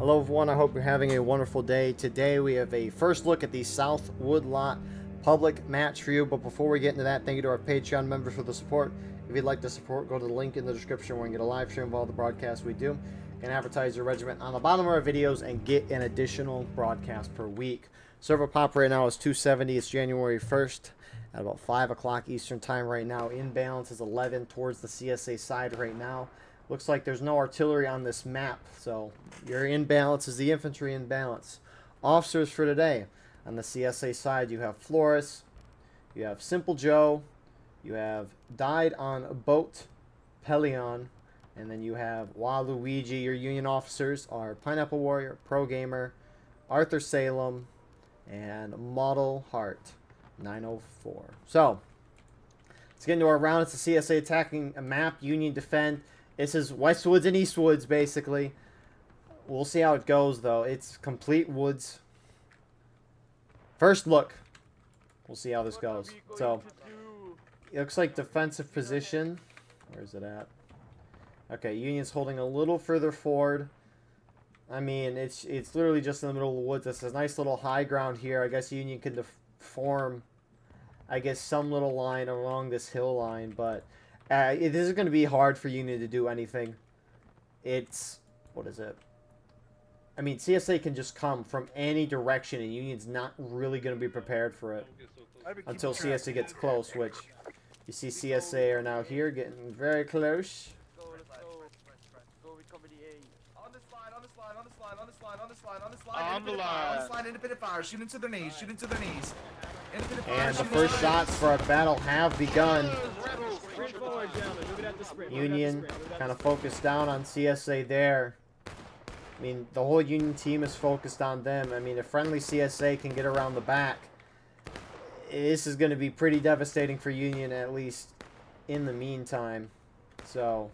Hello everyone, I hope you're having a wonderful day. Today we have a first look at the South Woodlot public match for you, but before we get into that, thank you to our Patreon members for the support. If you'd like to support, go to the link in the description where you can get a live stream of all the broadcasts we do, and advertise your regiment on the bottom of our videos and get an additional broadcast per week. Server pop right now is 270, it's January 1st at about 5 o'clock Eastern time right now. Inbalance is 11 towards the CSA side right now. Looks like there's no artillery on this map, so your imbalance is the infantry imbalance. Officers for today. On the CSA side, you have Flores, you have Simple Joe, you have Died on a Boat, Pelion, and then you have Waluigi. Your Union officers are Pineapple Warrior, Pro Gamer, Arthur Salem, and Model Heart 904. So, let's get into our round. It's the CSA attacking a map, Union defend. This is Westwoods and Eastwoods, basically. We'll see how it goes, though. It's complete woods. First look. We'll see how this goes. So, it looks like defensive position. Where is it at? Okay, Union's holding a little further forward. I mean, it's literally just in the middle of the woods. It's a nice little high ground here. I guess Union can form, I guess, some little line along this hill line, but this is going to be hard for Union to do anything. It's, what is it? I mean, CSA can just come from any direction, and Union's not really going to be prepared for it until CSA gets close, which you see CSA are now here, getting very close. On the line, independent fire, shoot into their knees, And the first shots for our battle have begun. Union kind of focused down on CSA there. I mean, the whole Union team is focused on them. I mean, if friendly CSA can get around the back, this is going to be pretty devastating for Union, at least in the meantime. So,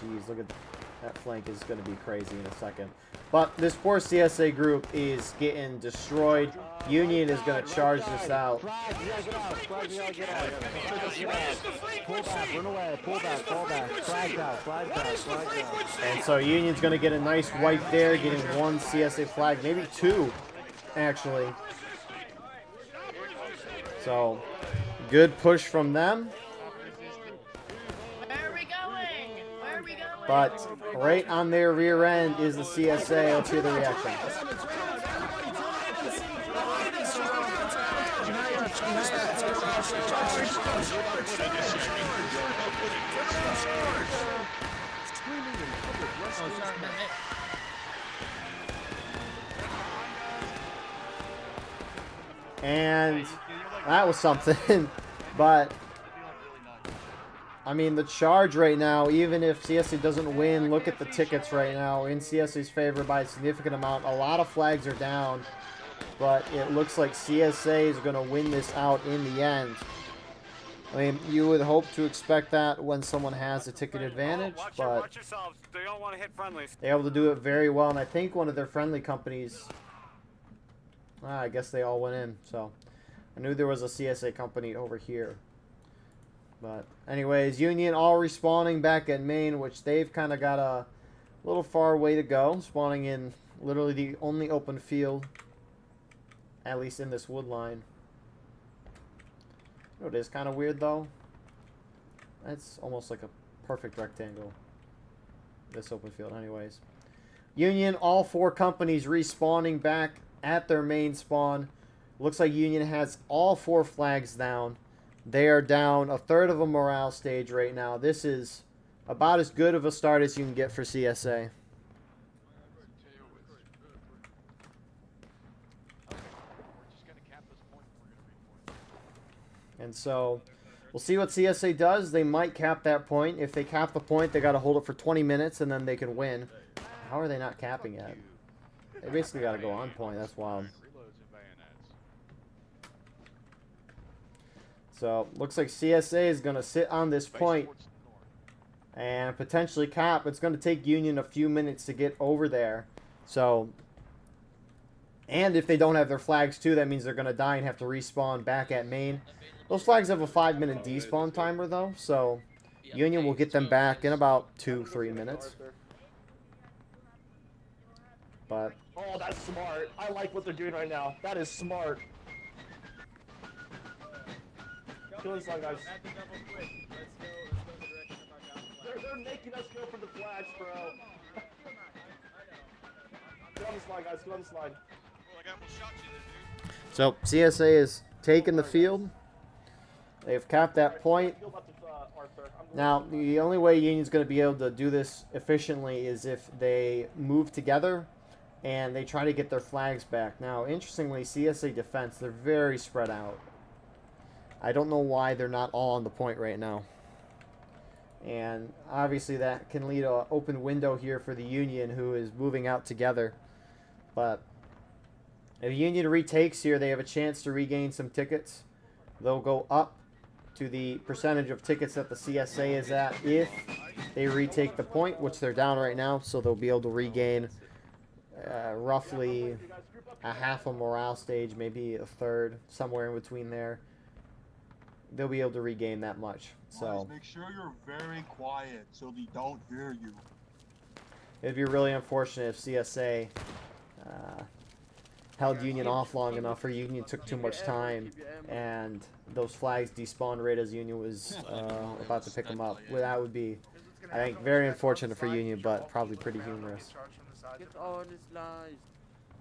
geez, look at that flank is going to be crazy in a second. But this poor CSA group is getting destroyed. Union is going to charge this out. Pull back, run away, pull back, fall back, flag out. And so Union's going to get a nice wipe there, getting one CSA flag, maybe two, actually. So, good push from them. But right on their rear end is the CSA. Let's hear the reaction. And that was something. But I mean, the charge right now, even if CSA doesn't win, look at the tickets right now. In CSA's favor by a significant amount. A lot of flags are down, but it looks like CSA is going to win this out in the end. I mean, you would hope to expect that when someone has a ticket advantage, but they don't want to hit friendlies. they're able to do it very well. And I think one of their friendly companies, I guess they all went in. So I knew there was a CSA company over here. But anyways, Union all respawning back at main, which they've kind of got a little far way to go. Spawning in literally the only open field, at least in this wood line. You know, it is kind of weird though. That's almost like a perfect rectangle, this open field anyways. Union, all four companies respawning back at their main spawn. Looks like Union has all four flags down. They are down a third of a morale stage right now. This is about as good of a start as you can get for CSA. And so, we'll see what CSA does. They might cap that point. If they cap the point, they got to hold it for 20 minutes and then they can win. How are they not capping yet? They basically got to go on point. That's wild. So, looks like CSA is going to sit on this point and potentially cap. It's going to take Union a few minutes to get over there. So, and if they don't have their flags too, that means they're going to die and have to respawn back at main. Those flags have a 5-minute despawn timer though, so Union will get them back in about 2-3 minutes. But Oh, that's smart. I like what they're doing right now. That is smart. Kill this line, guys. They're making us go for the flags, bro. Get on this line, guys. Get on this line. so CSA is taking the field. They've capped that point. Now, the only way Union's going to be able to do this efficiently is if they move together and they try to get their flags back. Now, interestingly, CSA defense, they're very spread out. I don't know why they're not all on the point right now. And obviously that can lead to an open window here for the Union, who is moving out together. But if Union retakes here, they have a chance to regain some tickets. They'll go up to the percentage of tickets that the CSA is at if they retake the point, which they're down right now, so they'll be able to regain roughly a half a morale stage, maybe a third, somewhere in between there. They'll be able to regain that much. So make sure you're very quiet so they don't hear you. it'd be really unfortunate if CSA held Union off long enough, or Union took too much time, and those flags despawned right as Union was about to pick them up. Well, that would be, I think, very unfortunate for Union, but probably pretty humorous.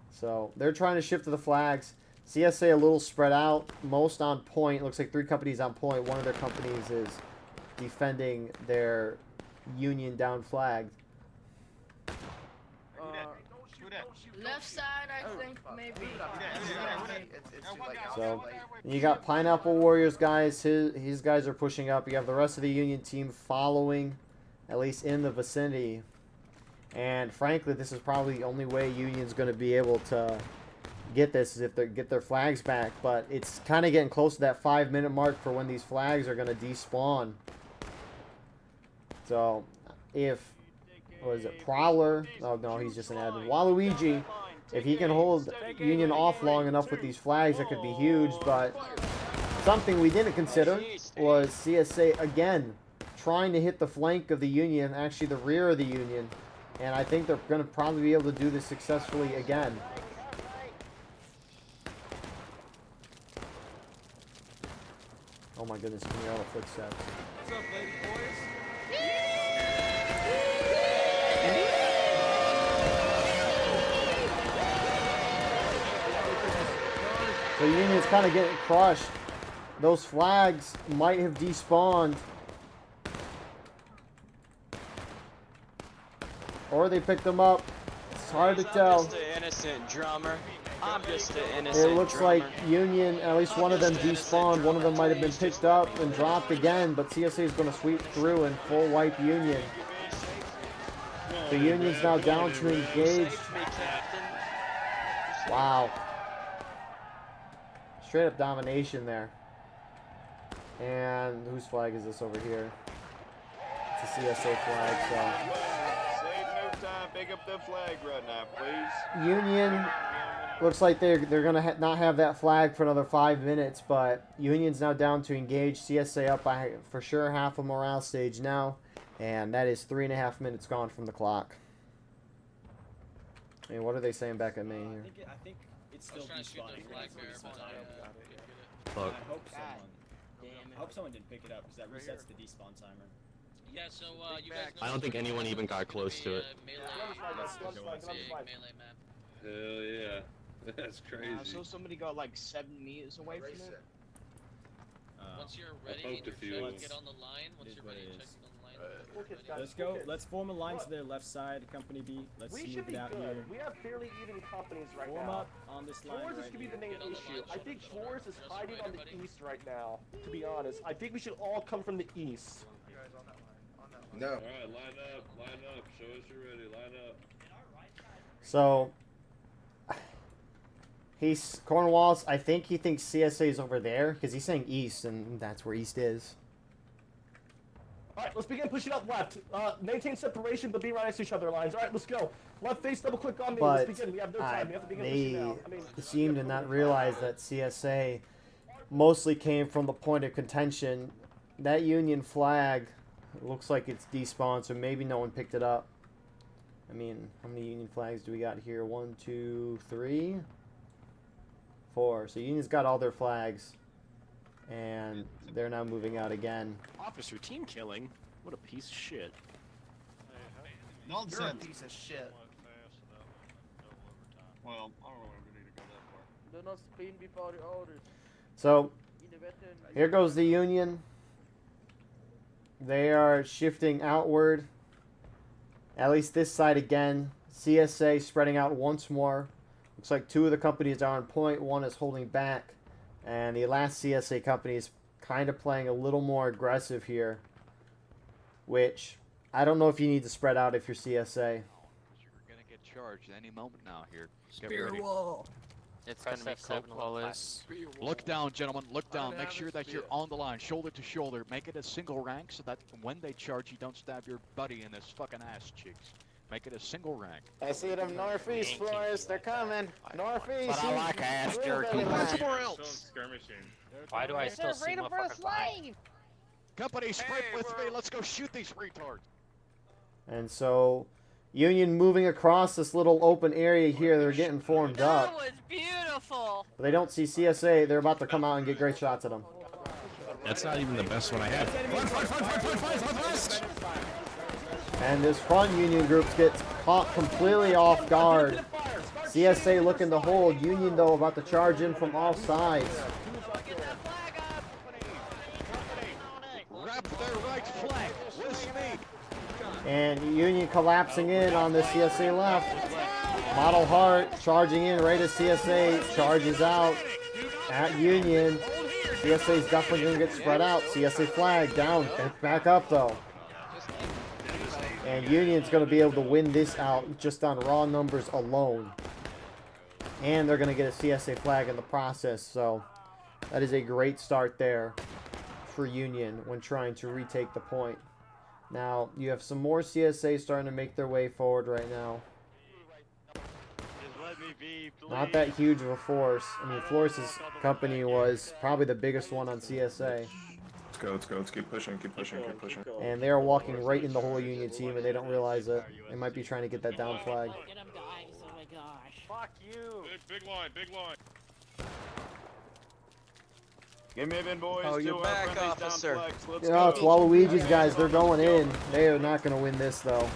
So they're trying to shift to the flags. CSA a little spread out, most on point. Looks like 3 companies on point. One of their companies is defending their Union down flag. Left side, I think, maybe. So you got Pineapple Warriors guys. His guys are pushing up. You have the rest of the Union team following, at least in the vicinity. And frankly, this is probably the only way Union's going to be able to get this, is if they get their flags back. But it's kind of getting close to that 5-minute mark for when these flags are going to despawn. So if, what is it, Prowler? Oh no, he's just an admin. Waluigi, if he can hold Union off long enough with these flags, that could be huge. But something we didn't consider was CSA again trying to hit the flank of the Union, actually the rear of the Union. And I think they're going to probably be able to do this successfully again. Oh my goodness, can you hear all the footsteps? What's up, lady boys? So Union's kind of getting crushed. Those flags might have despawned. Or they picked them up. It's hard to tell. I'm just an innocent drummer. I'm just an innocent It looks drummer. like Union, at least one of them despawned. One of them might have been picked up and dropped again, but CSA is going to sweep through and full wipe Union. The Union's now down to engage. Wow. Straight up domination there. And whose flag is this over here? It's a CSA flag, so. Save no time, pick up the flag right now, please. Union looks like they're going to not have that flag for another 5 minutes, but Union's now down to engage. CSA up by for sure half a morale stage now, and that is 3.5 minutes gone from the clock. I mean, what are they saying back at me here? I think it's still despawning. Look. I hope someone didn't pick it up, because that resets the despawn timer. Yeah, so you guys know I don't think anyone even got close to it. Melee map. Hell yeah. That's crazy. So somebody got like 7 meters away from it. Once you're ready, poked a few. get on the line. Once you're ready, check on the line. Let's go. Let's form a line to their left side, Company B. Let's We move should it be out good. here. We have fairly even companies right Form now. up on this line Flores right is going to be here. the main Get on the issue. line, I think shoulder to Flores is shoulder. hiding Rest on right, the everybody. east right now, to be honest. I think we should all come from the east. No. Alright, line up. Show us you're ready, line up. So, Cornwallis, I think he thinks CSA is over there, because he's saying east, and that's where east is. Alright, let's begin pushing up left. Maintain separation, but be right next to each other lines. Alright, let's go. Left face, double click on me. But Let's begin. We have no time. We have to begin pushing now. they seem to not realize that CSA mostly came from the point of contention. That Union flag looks like it's despawned, so maybe no one picked it up. I mean, how many Union flags do we got here? 1, 2, 3, 4. So Union's got all their flags, and they're now moving out again. Officer team killing? What a piece of shit. You're a Nonsense. piece of shit. Well, I don't know if we need to go that far. Do not spin before the orders. So In the veteran. here goes the Union. They are shifting outward. At least this side again. CSA spreading out once more. Looks like 2 of the companies are on point. 1 is holding back. And the last CSA company is kind of playing a little more aggressive here. Which, I don't know if you need to spread out if you're CSA. You're gonna get charged any moment now here. Get ready. It's gonna be so close. Look down, gentlemen. Look down. Make sure that you're on the line, shoulder to shoulder. Make it a single rank so that when they charge, you don't stab your buddy in his fucking ass cheeks. Make it a single rank. I see them northeast, Flores. They're coming. Northeast. But I like ass jerky. Somewhere else. Why do I still see motherfuckers lying? Company, sprint with me. Let's go shoot these retards. And so, Union moving across this little open area here. They're getting formed That up. was beautiful. But they don't see CSA. They're about to come out and get great shots at them. That's not even the best one I had. And this front Union group gets caught completely off guard. CSA looking to hold. Union, though, about to charge in from all sides. Wrap their right flank with speed. And Union collapsing in on the CSA left. Model Hart charging in right as CSA charges out at Union. CSA is definitely going to get spread out. CSA flag down. Back up, though. And Union's going to be able to win this out just on raw numbers alone. And they're going to get a CSA flag in the process. So that is a great start there for Union when trying to retake the point. Now, you have some more CSA starting to make their way forward right now. Not that huge of a force. I mean, Flores' company was probably the biggest one on CSA. Let's go. Let's keep pushing. Keep pushing. And they are walking right in the whole Union team, and they don't realize it. They might be trying to get that down flag. Get him, guys. Oh my gosh. Fuck you. Big line. Give me a bin, boys. Oh, you're back, officer. Let's You know, it's Waluigi's guys. They're going in. They are not going to win this, though.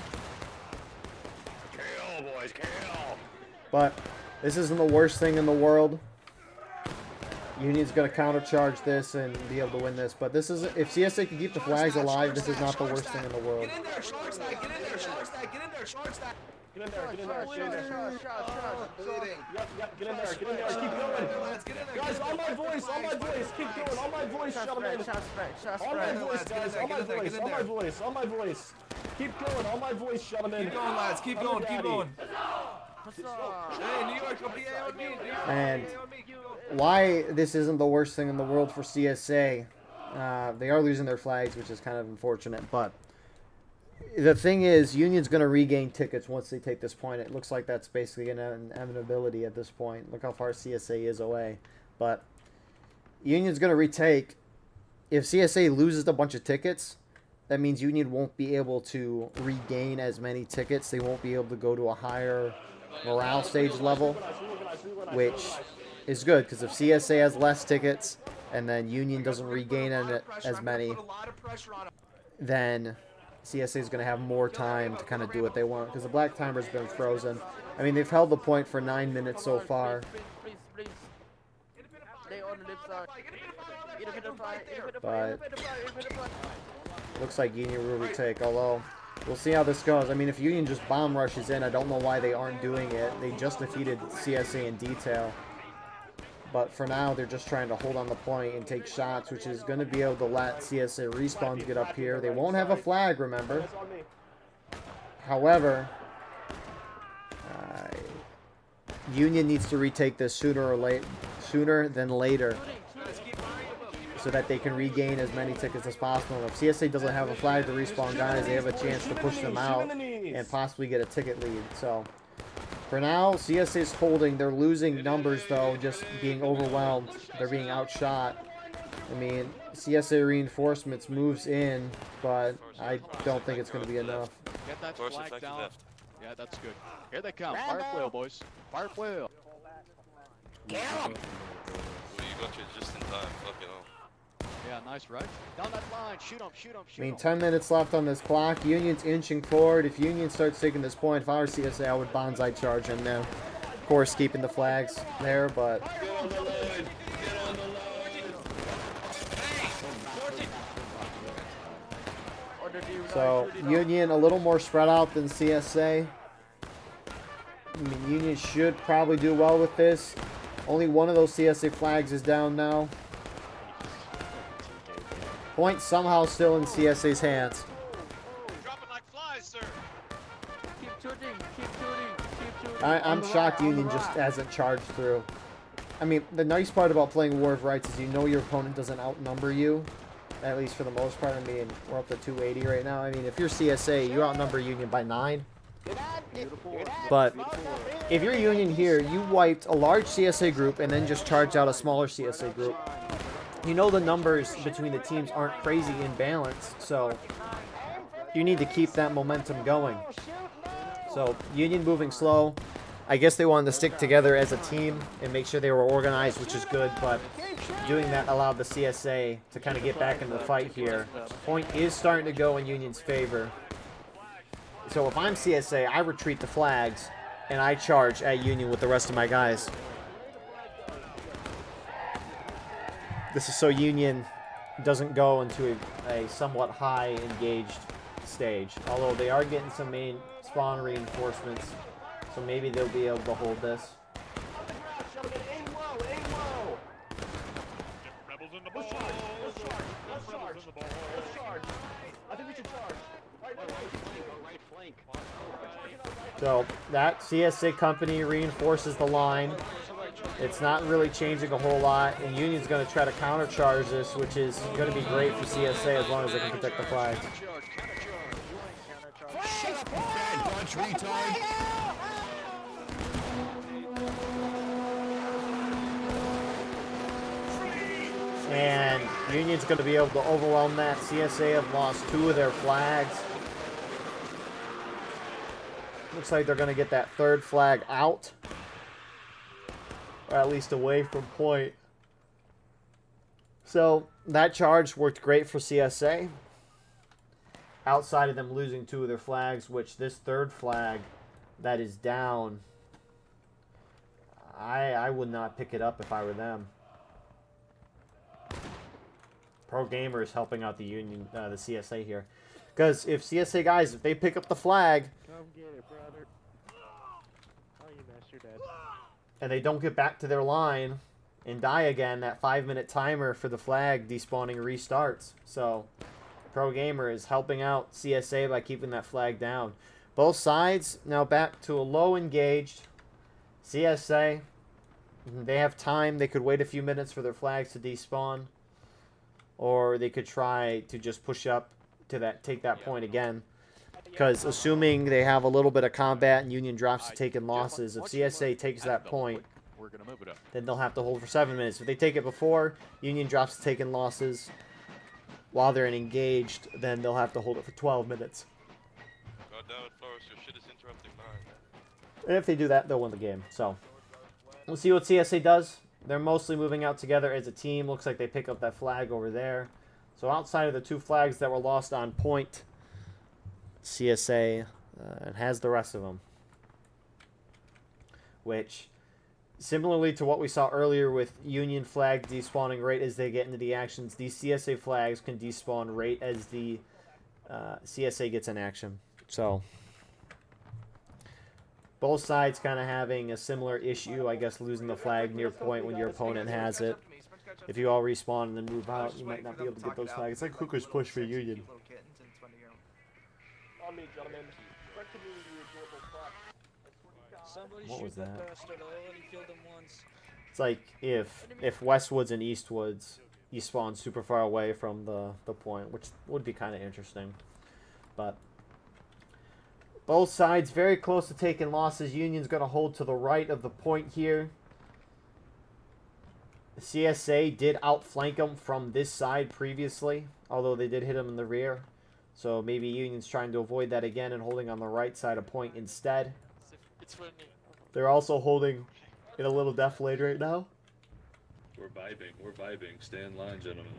Kill, boys, kill. But this isn't the worst thing in the world. Union's going to countercharge this and be able to win this. But this is, if CSA can keep the flags alive, this is not the worst thing in the world. Get in there, shark stack. Get in there, shark stack. Get in there, shark stack. Get in there, get in there, get in there. Bleeding. Yep, get in there, keep going. Lads, get in there. Guys, on my voice, keep going, on my voice, gentlemen. On my voice, guys, on my voice. Keep going, on my voice, gentlemen. Keep going, lads. Keep going, keep going. Hey, New York, PA on me. And why this isn't the worst thing in the world for CSA, they are losing their flags, which is kind of unfortunate, but the thing is, Union's going to regain tickets once they take this point. It looks like that's basically an inevitability at this point. Look how far CSA is away. But Union's going to retake. If CSA loses a bunch of tickets, that means Union won't be able to regain as many tickets. They won't be able to go to a higher morale stage level, which is good, because if CSA has less tickets and then Union doesn't regain as many, then CSA is going to have more time to kind of do what they want, because the black timer's been frozen. I mean, they've held the point for 9 minutes so far. But looks like Union will retake, although we'll see how this goes. I mean, if Union just bomb rushes in, I don't know why they aren't doing it. They just defeated CSA in detail. But for now, they're just trying to hold on the point and take shots, which is going to be able to let CSA respawns get up here. They won't have a flag, remember. However, Union needs to retake this sooner than later, so that they can regain as many tickets as possible. If CSA doesn't have a flag to respawn guys, they have a chance to push them out and possibly get a ticket lead. So for now, CSA is holding. They're losing numbers, though, just being overwhelmed. They're being outshot. I mean, CSA reinforcements moves in, but I don't think it's going to be enough. Get that flag down. Yeah, that's good. Here they come. Fire wheel, boys. Fire wheel. Well, you got you just in time. Fucking hell. Yeah, nice, right? Down that line. Shoot him, shoot him, shoot I mean, him. 10 minutes left on this clock. Union's inching forward. If Union starts taking this point, if I were CSA, I would bonsai charge in now. Of course, keeping the flags there, but... Get on the line. Get on the line. So, Union a little more spread out than CSA. I mean, Union should probably do well with this. Only one of those CSA flags is down now. Point somehow still in CSA's hands. Dropping like flies, sir. Keep shooting, keep shooting, keep shooting. I'm shocked Union just hasn't charged through. I mean, the nice part about playing War of Rights is you know your opponent doesn't outnumber you. At least for the most part. I mean, we're up to 280 right now. I mean, if you're CSA, you outnumber Union by 9. But if you're Union here, you wiped a large CSA group and then just charged out a smaller CSA group. You know the numbers between the teams aren't crazy in balance, so you need to keep that momentum going. So, Union moving slow. I guess they wanted to stick together as a team and make sure they were organized, which is good, but doing that allowed the CSA to kind of get back into the fight here. Point is starting to go in Union's favor. So if I'm CSA, I retreat the flags, and I charge at Union with the rest of my guys. This is so Union doesn't go into a somewhat high engaged stage. Although they are getting some main spawn reinforcements, so maybe they'll be able to hold this. So that CSA company reinforces the line. It's not really changing a whole lot, and Union's going to try to countercharge this, which is going to be great for CSA as long as they can protect the flag. And Union's going to be able to overwhelm that. CSA have lost 2 of their flags. Looks like they're going to get that 3rd flag out. Or at least away from point. So, that charge worked great for CSA. Outside of them losing 2 of their flags, which this 3rd flag that is down, I would not pick it up if I were them. Pro Gamer is helping out the Union, the CSA here. Because if CSA guys, if they pick up the flag, Come get it, brother. Oh, you messed your dad. And they don't get back to their line and die again, that 5-minute timer for the flag despawning restarts. So, Pro Gamer is helping out CSA by keeping that flag down. Both sides now back to a low engaged. CSA, they have time. They could wait a few minutes for their flags to despawn. Or they could try to just push up to that, take that point again. Because assuming they have a little bit of combat and Union drops to taking losses, if CSA takes that point, then they'll have to hold for 7 minutes. If they take it before, Union drops to taking losses while they're engaged, then they'll have to hold it for 12 minutes. God damn it, Forrest, your shit is interrupting mine. And if they do that, they'll win the game. So, we'll see what CSA does. They're mostly moving out together as a team. Looks like they pick up that flag over there. So outside of the 2 flags that were lost on point, CSA has the rest of them. Which, similarly to what we saw earlier with Union flag despawning right as they get into the actions, these CSA flags can despawn right as the CSA gets in action. So, both sides kind of having a similar issue, I guess, losing the flag near point when your opponent has it. If you all respawn and then move out, you might not be able to get those flags. It's like Hooker's push for Union. What was that? It's like if Westwoods and Eastwoods, you spawn super far away from the point, which would be kind of interesting. But both sides very close to taking losses. Union's going to hold to the right of the point here. The CSA did outflank them from this side previously, although they did hit them in the rear. So maybe Union's trying to avoid that again and holding on the right side of point instead. They're also holding in a little deflate right now. We're vibing. We're vibing. Stay in line, gentlemen.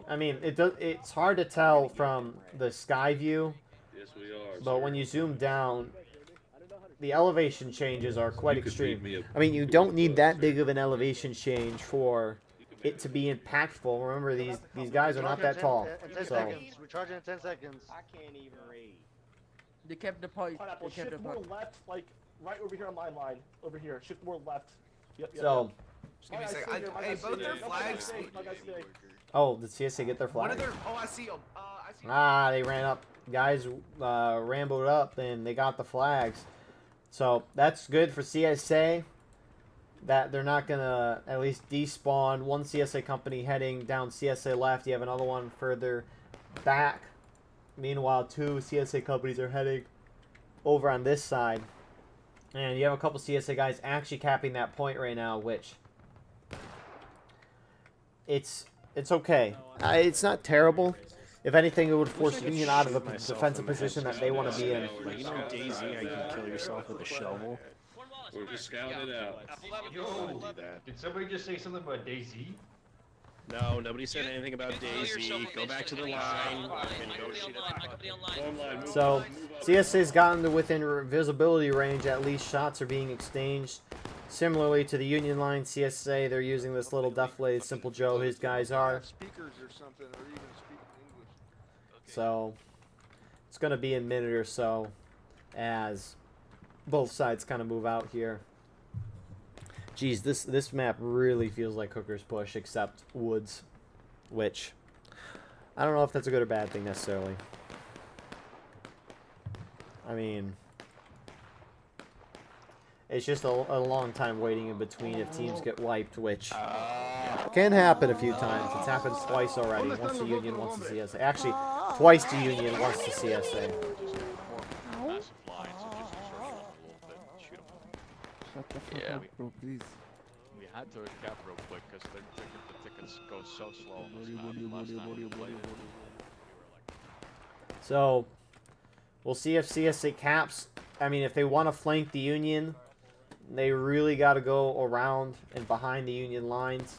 I mean, it's hard to tell from the sky view, Yes, we are. but when you zoom down, the elevation changes are quite You could extreme. beat me up I mean, you don't need that big of an elevation change for it to be impactful. Remember, these guys are not that tall. In 10 So seconds. We're charging in 10 seconds. I can't even read. They kept the point. Pineapple, They kept the shift more point. left, like right over here on my line. Over here. Shift more left. Yep. so Just give me a second. Hey, both their flags. oh, did CSA get their One of flag? their. Oh, I see them. I see 'em. Ah, they ran up. Guys rambled up and they got the flags. So that's good for CSA. That they're not gonna at least despawn one CSA company heading down CSA left. You have another one further back. Meanwhile, 2 CSA companies are heading over on this side. And you have a couple CSA guys actually capping that point right now, which it's okay. It's not terrible. If anything, it would force Union out of the defensive position that they want to be in. Like, you know DayZ, how you can kill yourself with a shovel? We're just scouting it out. Did somebody just say something about DayZ? No, nobody said anything about DayZ. Go back to the line and go shoot it. So, CSA's gotten to within visibility range. At least shots are being exchanged. Similarly to the Union line, CSA, they're using this little deflated Simple Joe. His guys are. Speakers or something, or even speaking English. So, it's going to be a minute or so as both sides kind of move out here. Geez, this map really feels like Hooker's Push, except woods, which I don't know if that's a good or bad thing necessarily. I mean, it's just a long time waiting in between if teams get wiped, which can happen a few times. It's happened twice already. Once to Union, once to CSA. Actually, twice to Union, once to CSA. Yeah, bro, please. We had to cap real quick because the tickets go so slow. So, we'll see if CSA caps. I mean, if they want to flank the Union, they really got to go around and behind the Union lines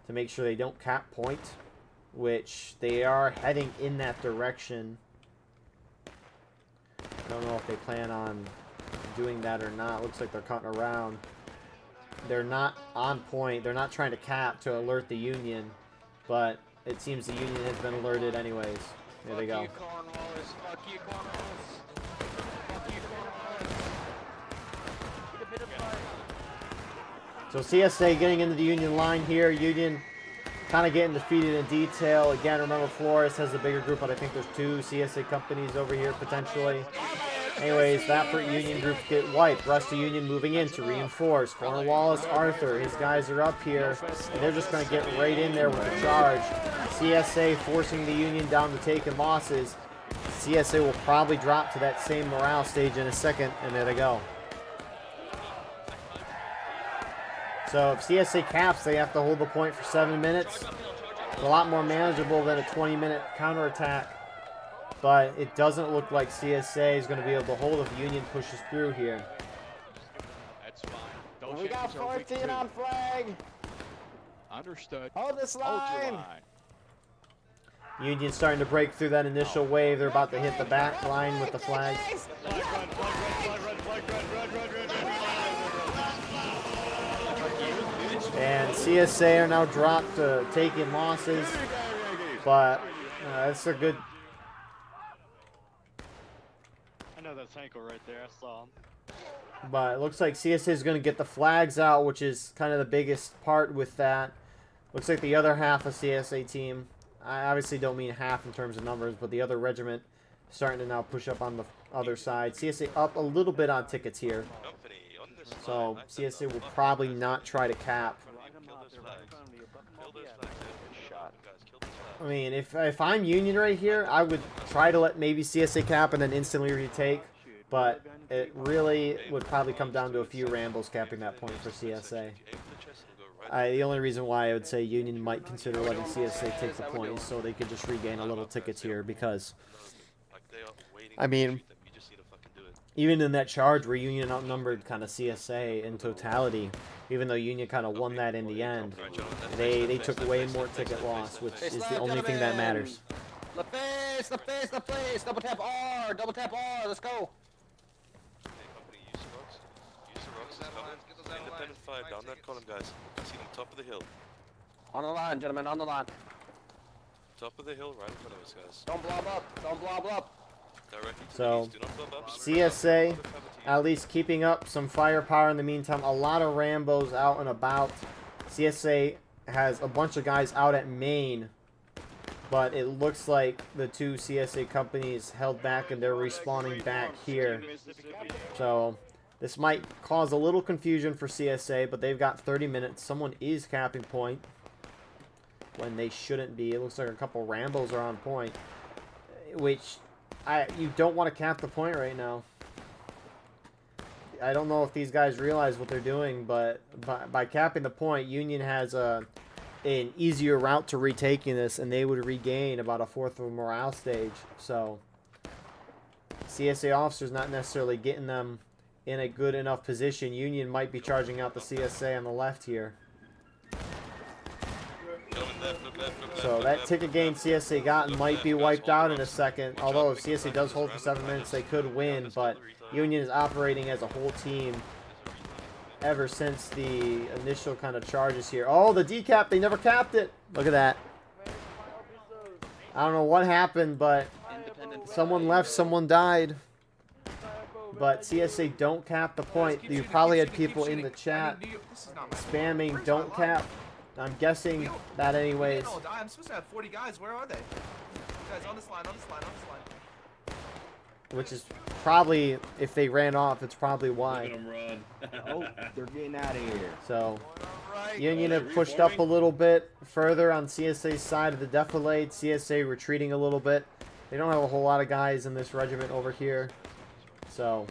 to make sure they don't cap point, which they are heading in that direction. I don't know if they plan on doing that or not. Looks like they're cutting around. They're not on point. They're not trying to cap to alert the Union, but it seems the Union has been alerted anyways. There they go. So CSA getting into the Union line here. Union kind of getting defeated in detail. Again, remember Flores has the bigger group, but I think there's 2 CSA companies over here potentially. Anyways, that for Union groups get wiped. Rest of Union moving in to reinforce. Cornwallis, Arthur, his guys are up here, and they're just going to get right in there with the charge. CSA forcing the Union down to taking losses. CSA will probably drop to that same morale stage in a second, and there they go. So if CSA caps, they have to hold the point for 7 minutes. It's a lot more manageable than a 20-minute counterattack. But it doesn't look like CSA is going to be able to hold if the Union pushes through here. That's fine. We got 14 on flag. Understood. Hold this Hold your line. line. Union starting to break through that initial wave. They're about to hit the back line with the flags. And CSA are now dropped to taking losses. But that's a good... I know that's Hanko right there. I saw him. But it looks like CSA is going to get the flags out, which is kind of the biggest part with that. Looks like the other half of CSA team, I obviously don't mean half in terms of numbers, but the other regiment starting to now push up on the other side. CSA up a little bit on tickets here. So CSA will probably not try to cap. I mean, if I'm Union right here, I would try to let maybe CSA cap and then instantly retake. But it really would probably come down to a few rambles capping that point for CSA. The only reason why I would say Union might consider letting CSA take the point is so they could just regain a little tickets here, because, I mean, even in that charge where Union outnumbered kind of CSA in totality, even though Union kind of won that in the end, they took way more ticket loss, which is the only thing that matters. The face, double tap R, let's go. Independent fire down that column, guys. I see them top of the hill. On the line, gentlemen, on the line. Top of the hill, right in front of us, guys. Don't blob up. Directly to So, the east. Do not blow up. CSA at least keeping up some firepower in the meantime. A lot of Rambos out and about. CSA has a bunch of guys out at Maine, but it looks like the two CSA companies held back and they're respawning back here. So this might cause a little confusion for CSA, but they've got 30 minutes. Someone is capping point when they shouldn't be. It looks like a couple Rambos are on point, which you don't want to cap the point right now. I don't know if these guys realize what they're doing, but by capping the point, Union has an easier route to retaking this, and they would regain about a fourth of a morale stage. So CSA officers not necessarily getting them in a good enough position. Union might be charging out the CSA on the left here. So that ticket gain CSA got might be wiped out in a second. Although if CSA does hold for 7 minutes, they could win. But Union is operating as a whole team ever since the initial kind of charges here. Oh, the decap, they never capped it. Look at that. I don't know what happened, but someone left, someone died. But CSA don't cap the point. You probably had people in the chat spamming don't cap. I'm guessing that anyways. I'm supposed to have 40 guys. Where are they? Guys, on this line. Which is probably, if they ran off, it's probably why. Look at them run. Oh, they're getting out of here. So, Union have pushed up a little bit further on CSA's side of the defilade. CSA retreating a little bit. They don't have a whole lot of guys in this regiment over here. So,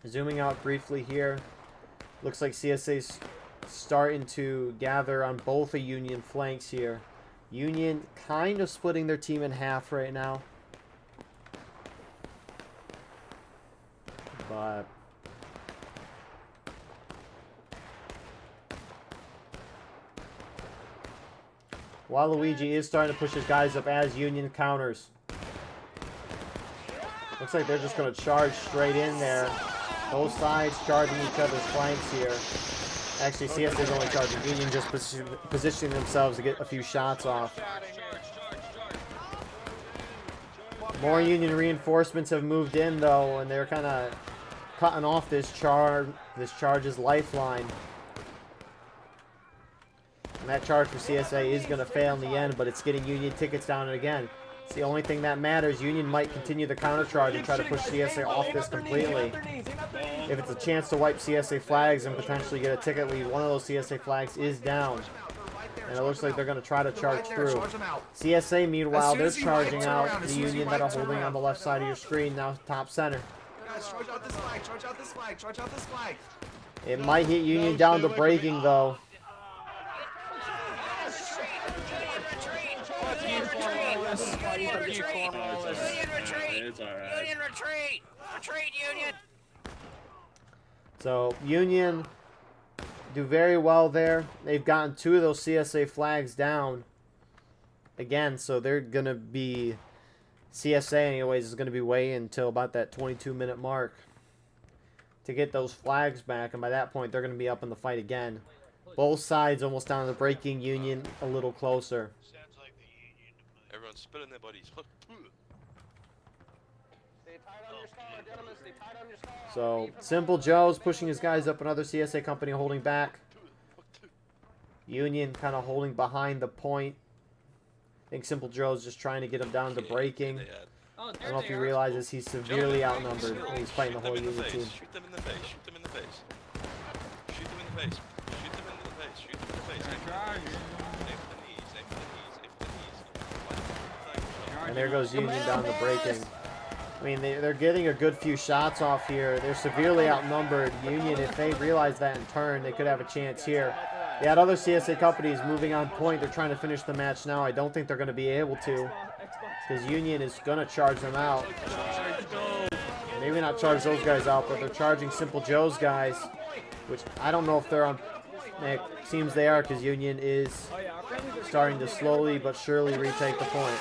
zooming out briefly here. Looks like CSA's starting to gather on both of Union flanks here. Union kind of splitting their team in half right now. But Waluigi is starting to push his guys up as Union counters. Looks like they're just going to charge straight in there. Both sides charging each other's flanks here. Actually, CSA is only charging. Union just positioning themselves to get a few shots off. More Union reinforcements have moved in, though, and they're kind of cutting off this charge's lifeline. And that charge for CSA is going to fail in the end, but it's getting Union tickets down, and again, it's the only thing that matters. Union might continue the counter charge and try to push CSA off this completely. If it's a chance to wipe CSA flags and potentially get a ticket lead, one of those CSA flags is down. And it looks like they're going to try to charge through. CSA, meanwhile, they're charging out the Union that are holding on the left side of your screen, now top center. Charge out this flag. It might hit Union down to breaking, though. Retreat, Union! So, Union do very well there. They've gotten 2 of those CSA flags down. Again, so they're going to be... CSA, anyways, is going to be waiting until about that 22-minute mark to get those flags back. And by that point, they're going to be up in the fight again. Both sides almost down to the breaking. Union a little closer. Everyone's spilling their bodies. So, Simple Joe's pushing his guys up. Another CSA company holding back. Union kind of holding behind the point. I think Simple Joe's just trying to get him down to breaking. I don't know if he realizes he's severely outnumbered and he's fighting the whole Union team. Shoot them in the face. Shoot them in the face. Shoot them in the face. Shoot them in the face. Shoot them in the face. Aim for the knees. Aim for the knees. Aim for the knees. And there goes Union down to breaking. I mean, they're getting a good few shots off here. They're severely outnumbered. Union, if they realize that in turn, they could have a chance here. Yeah, other CSA companies moving on point. They're trying to finish the match now. I don't think they're going to be able to, because Union is going to charge them out. Maybe not charge those guys out, but they're charging Simple Joe's guys, which I don't know if they're on. It seems they are, because Union is starting to slowly but surely retake the point.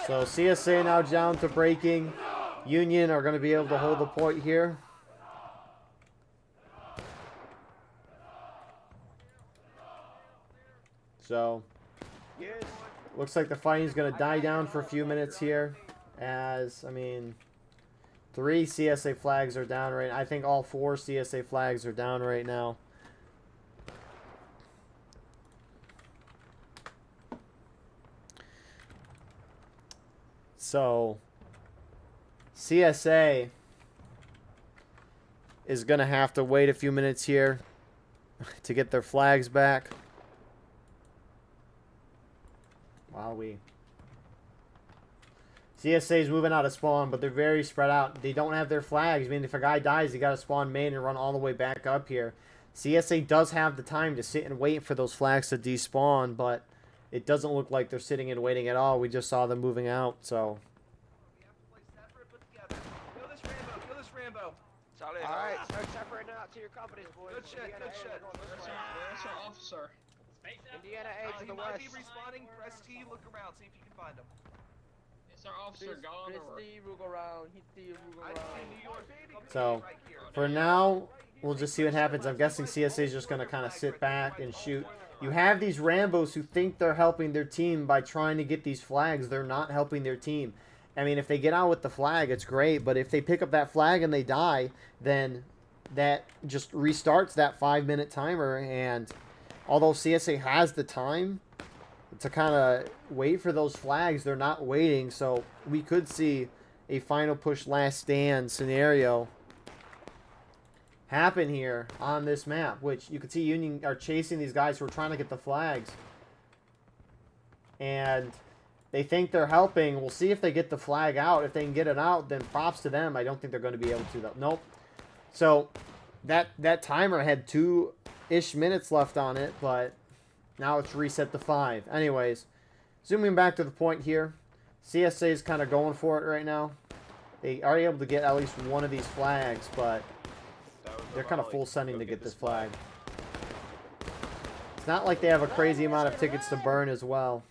So CSA now down to breaking. Union are going to be able to hold the point here. So looks like the fighting is going to die down for a few minutes here. As, I mean, 3 CSA flags are down right now. I think all 4 CSA flags are down right now. So CSA is going to have to wait a few minutes here to get their flags back. While CSA is moving out of spawn, but they're very spread out. They don't have their flags. I mean, if a guy dies, you got to spawn main and run all the way back up here. CSA does have the time to sit and wait for those flags to despawn, but it doesn't look like they're sitting and waiting at all. We just saw them moving out, so. Alright, start separating out to your companies, boys. Good shit, good shit. That's our officer. Indiana A to He the might west. be respawning. Press T, look around, see if you can find him. It's our officer gone or... So, for now, we'll just see what happens. I'm guessing CSA is just going to kind of sit back and shoot. You have these Rambos who think they're helping their team by trying to get these flags. They're not helping their team. I mean, if they get out with the flag, it's great. But if they pick up that flag and they die, then that just restarts that 5-minute timer. And although CSA has the time to kind of wait for those flags, they're not waiting. So we could see a final push last stand scenario happen here on this map, which you can see Union are chasing these guys who are trying to get the flags. And they think they're helping. We'll see if they get the flag out. If they can get it out, then props to them. I don't think they're going to be able to, though. Nope. So that timer had 2-ish minutes left on it, but now it's reset to 5. Anyways, zooming back to the point here. CSA is kind of going for it right now. They are able to get at least one of these flags, but they're kind of full sending to get this flag. It's not like they have a crazy amount of tickets to burn as well.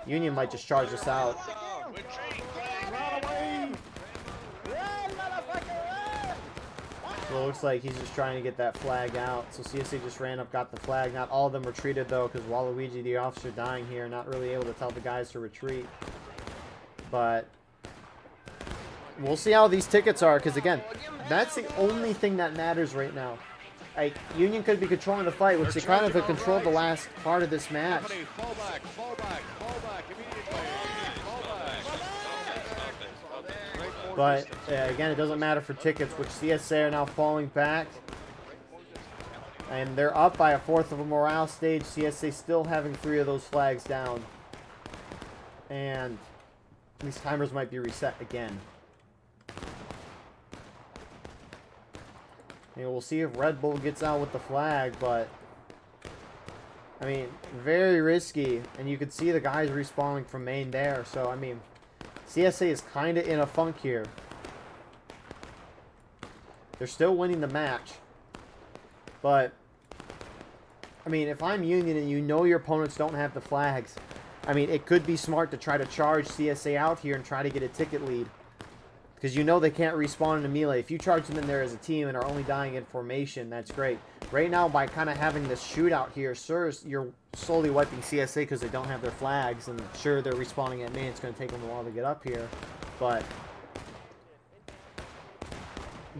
Union might just charge us out. So it looks like he's just trying to get that flag out. So CSA just ran up, got the flag. Not all of them retreated, though, because Waluigi, the officer, dying here, not really able to tell the guys to retreat. But we'll see how these tickets are, because, again, that's the only thing that matters right now. Like, Union could be controlling the fight, which they kind of have controlled the last part of this match. Fall back immediately. But, again, it doesn't matter for tickets, which CSA are now falling back. And they're up by a 1/4 of a morale stage. CSA still having 3 of those flags down. And these timers might be reset again. And we'll see if Red Bull gets out with the flag, but I mean, very risky. And you can see the guys respawning from main there. So, I mean, CSA is kind of in a funk here. They're still winning the match. But, I mean, if I'm Union and you know your opponents don't have the flags, I mean, it could be smart to try to charge CSA out here and try to get a ticket lead. Because you know they can't respawn in a melee. If you charge them in there as a team and are only dying in formation, that's great. Right now, by kind of having this shootout here, you're slowly wiping CSA because they don't have their flags. And sure, they're respawning at main. It's going to take them a while to get up here. But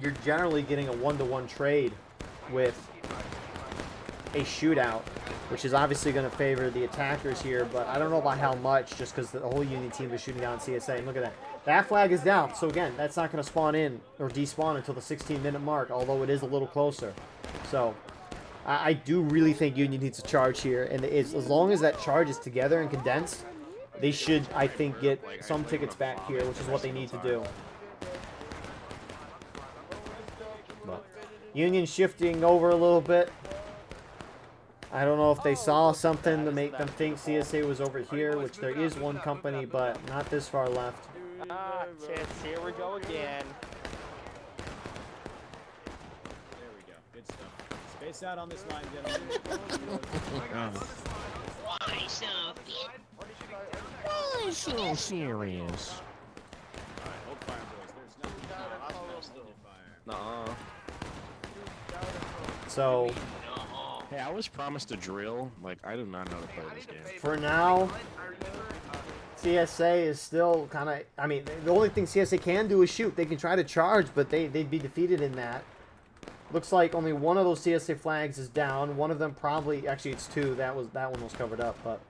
you're generally getting a 1-to-1 trade with a shootout, which is obviously going to favor the attackers here. But I don't know by how much, just because the whole Union team is shooting down CSA. And look at that. That flag is down. So again, that's not going to spawn in or despawn until the 16-minute mark, although it is a little closer. So I do really think Union needs a charge here, and as long as that charge is together and condensed, they should, I think, get some tickets back here, which is what they need to do. But Union shifting over a little bit. I don't know if they saw something to make them think CSA was over here, which there is one company, but not this far left. Ah, tits, here we go again. There we go. Good stuff. Space out on this line, gentlemen. Why so? Why so serious? Alright, hold fire, boys. There's nothing. Nuh-uh. So, Hey, I was promised a drill. Like, I do not know how to play this game. for now, CSA is still kind of... I mean, the only thing CSA can do is shoot. They can try to charge, but they'd be defeated in that. Looks like only one of those CSA flags is down. One of them probably... Actually, it's two. That one was covered up, but...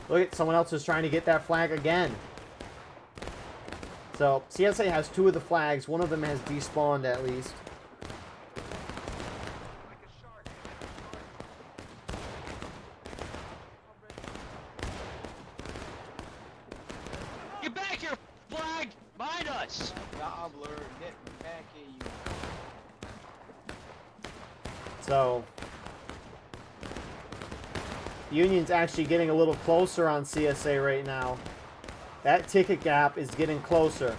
Look at someone else is trying to get that flag again. So, CSA has two of the flags. One of them has despawned, at least. Get back here, flag! Mind us! Gobbler, get back at you. So, Union's actually getting a little closer on CSA right now. That ticket gap is getting closer.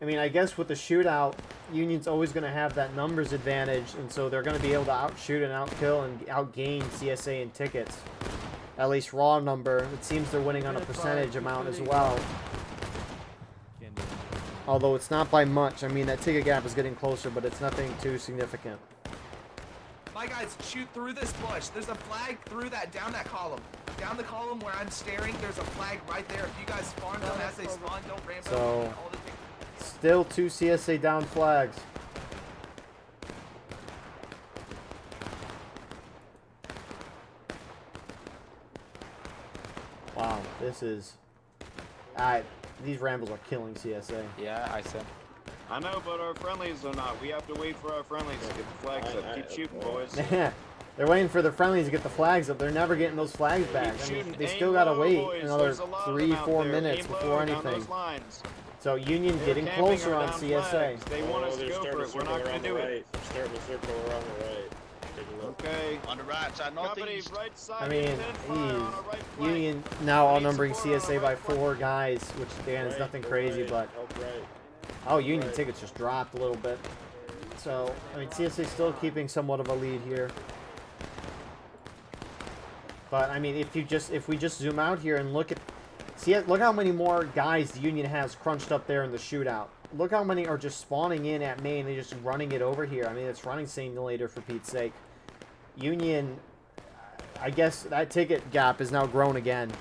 I mean, I guess with the shootout, Union's always going to have that numbers advantage, and so they're going to be able to outshoot and outkill and outgain CSA in tickets. At least raw number. It seems they're winning on a percentage amount as well. Although it's not by much. I mean, that ticket gap is getting closer, but it's nothing too significant. My guys, shoot through this bush. There's a flag through that, down that column. Down the column where I'm staring, there's a flag right there. If you guys spawn them as they spawn, don't ram them. So, still two CSA down flags. Wow, this is... these rambles are killing CSA. Yeah, I said. I know, but our friendlies are not. We have to wait for our friendlies to get the flags up. Keep shooting, boys. They're waiting for the friendlies to get the flags up. They're never getting those flags back. I mean, they still gotta wait another 3-4 minutes before anything. So Union getting closer on CSA. They want us to go for it. We're not going to do it. Starting to circle around the right. Take a look. Okay. On the right side, northeast. Right side. I mean, Union now outnumbering CSA by 4 guys, which again is nothing crazy, but oh, Union tickets just dropped a little bit. So I mean, CSA still keeping somewhat of a lead here. But I mean, if we just zoom out here and look how many more guys the Union has crunched up there in the shootout. Look how many are just spawning in at main. They're just running it over here. I mean, it's running simulator for Pete's sake. Union, I guess that ticket gap is now grown again.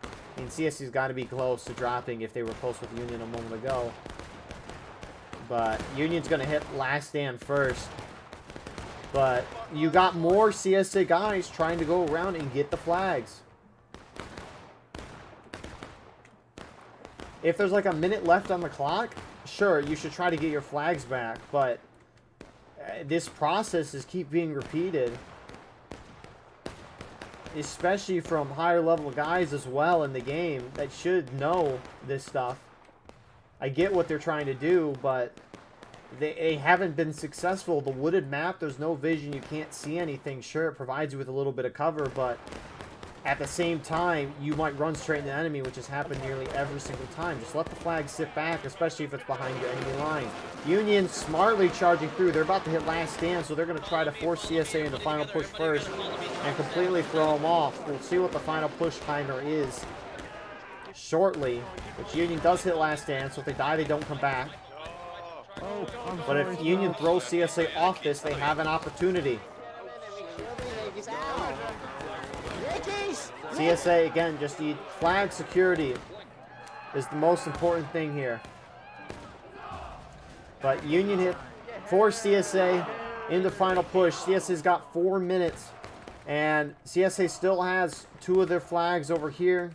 I mean, CSC's got to be close to dropping if they were close with Union a moment ago. But Union's going to hit last stand first. But you got more CSA guys trying to go around and get the flags. If there's like a minute left on the clock, sure, you should try to get your flags back, but this process is keep being repeated. Especially from higher level guys as well in the game that should know this stuff. I get what they're trying to do, but they haven't been successful. The wooded map, there's no vision, you can't see anything. Sure, it provides you with a little bit of cover, but at the same time, you might run straight into the enemy, which has happened nearly every single time. Just let the flag sit back, especially if it's behind your enemy line. Union smartly charging through. They're about to hit last stand, so they're going to try to force CSA into final push first and completely throw them off. We'll see what the final push timer is shortly, which Union does hit last stand, so if they die, they don't come back. But if Union throws CSA off this, they have an opportunity. CSA, again, just need flag security is the most important thing here. But Union hit 4 CSA in the final push. CSA's got 4 minutes. And CSA still has 2 of their flags over here.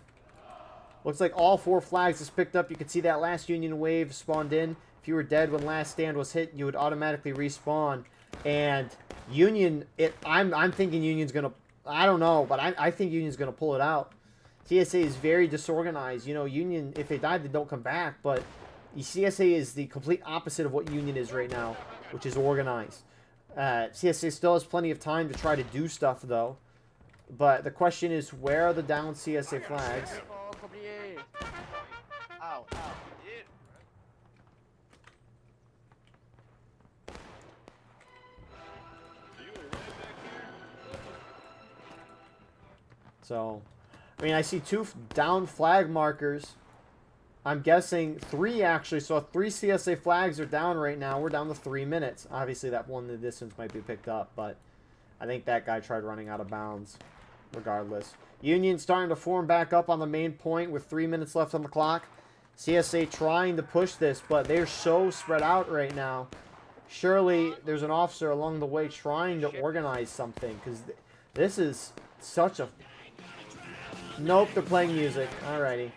Looks like all 4 flags is picked up. You can see that last Union wave spawned in. if you were dead when last stand was hit, you would automatically respawn. And Union, I'm thinking Union's gonna, I don't know, but I think Union's gonna pull it out. CSA is very disorganized. You know, Union, if they die, they don't come back. But CSA is the complete opposite of what Union is right now, which is organized. CSA still has plenty of time to try to do stuff, though. But the question is, where are the down CSA flags? Ow, ow. So, I mean, I see 2 down flag markers. I'm guessing 3, actually. So 3 CSA flags are down right now. We're down to 3 minutes. Obviously, that one in the distance might be picked up, but I think that guy tried running out of bounds regardless. Union starting to form back up on the main point with 3 minutes left on the clock. CSA trying to push this, but they're so spread out right now. Surely there's an officer along the way trying to organize something, because this is such a... Nope, they're playing music. Alrighty.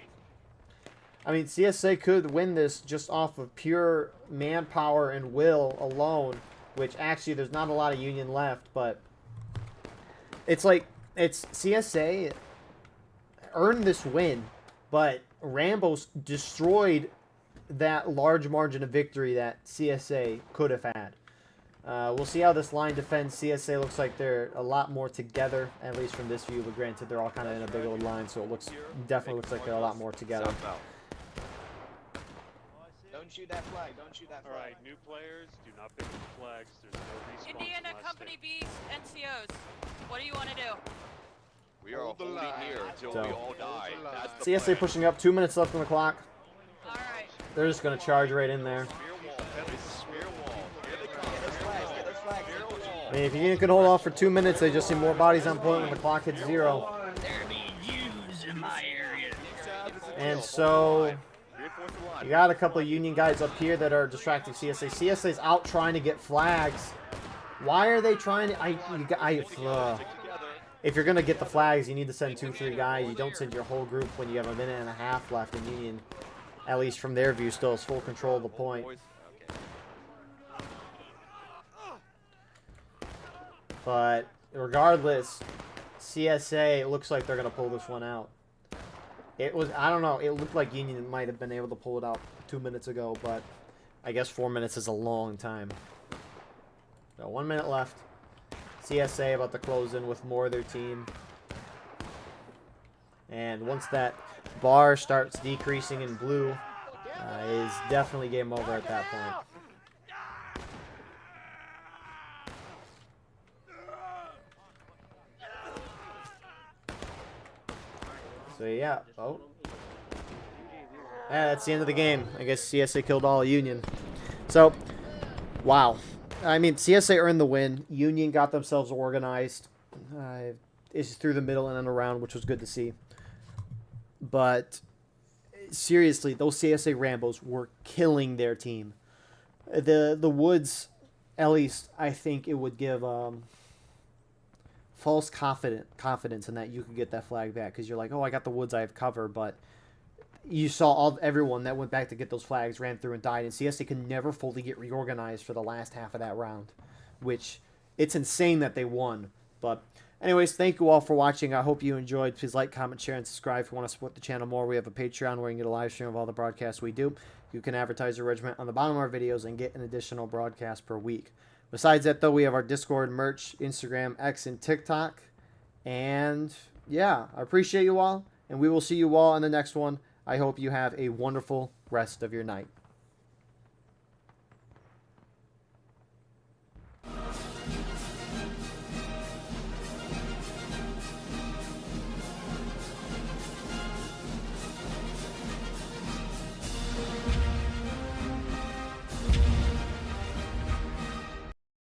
I mean, CSA could win this just off of pure manpower and will alone, which actually there's not a lot of Union left, but it's like, it's CSA earned this win, but Rambo's destroyed that large margin of victory that CSA could have had. We'll see how this line defends. CSA looks like they're a lot more together, at least from this view, but granted, they're all kind of in a big old line, so it definitely looks like they're a lot more together. Don't shoot that flag. Don't shoot that flag. Alright, new players, do not pick the flags. There's no respawn. Indiana Company B NCOs. What do you want to do? We are holding here until we all die. That's the CSA pushing up, 2 minutes left on the clock. All right. They're just going to charge right in there. I mean, if you can hold off for 2 minutes, they just see more bodies on point when the clock hits 0. And so, you got a couple of Union guys up here that are distracting CSA. CSA's out trying to get flags. Why are they trying to... if you're going to get the flags, you need to send 2-3 guys. You don't send your whole group when you have a minute and a half left, and Union, at least from their view, still has full control of the point. But regardless, CSA, it looks like they're going to pull this one out. It was, I don't know, it looked like Union might have been able to pull it out 2 minutes ago, but I guess 4 minutes is a long time. So 1 minute left. CSA about to close in with more of their team. And once that bar starts decreasing in blue, is definitely game over at that point. So yeah, oh. Yeah, that's the end of the game. I guess CSA killed all Union. So, wow. I mean, CSA earned the win. Union got themselves organized. It's through the middle and then around, which was good to see. But, seriously, those CSA Rambos were killing their team. The Woods, at least, I think it would give... false confidence in that you could get that flag back, because you're like, oh, I got the Woods, I have cover, but you saw everyone that went back to get those flags ran through and died, and CSA could never fully get reorganized for the last half of that round, which it's insane that they won. But anyways, thank you all for watching. I hope you enjoyed. Please like, comment, share, and subscribe if you want to support the channel more. We have a Patreon where you can get a live stream of all the broadcasts we do. You can advertise your regiment on the bottom of our videos and get an additional broadcast per week. Besides that, though, we have our Discord, merch, Instagram, X, and TikTok. And, yeah, I appreciate you all, and we will see you all on the next one. I hope you have a wonderful rest of your night.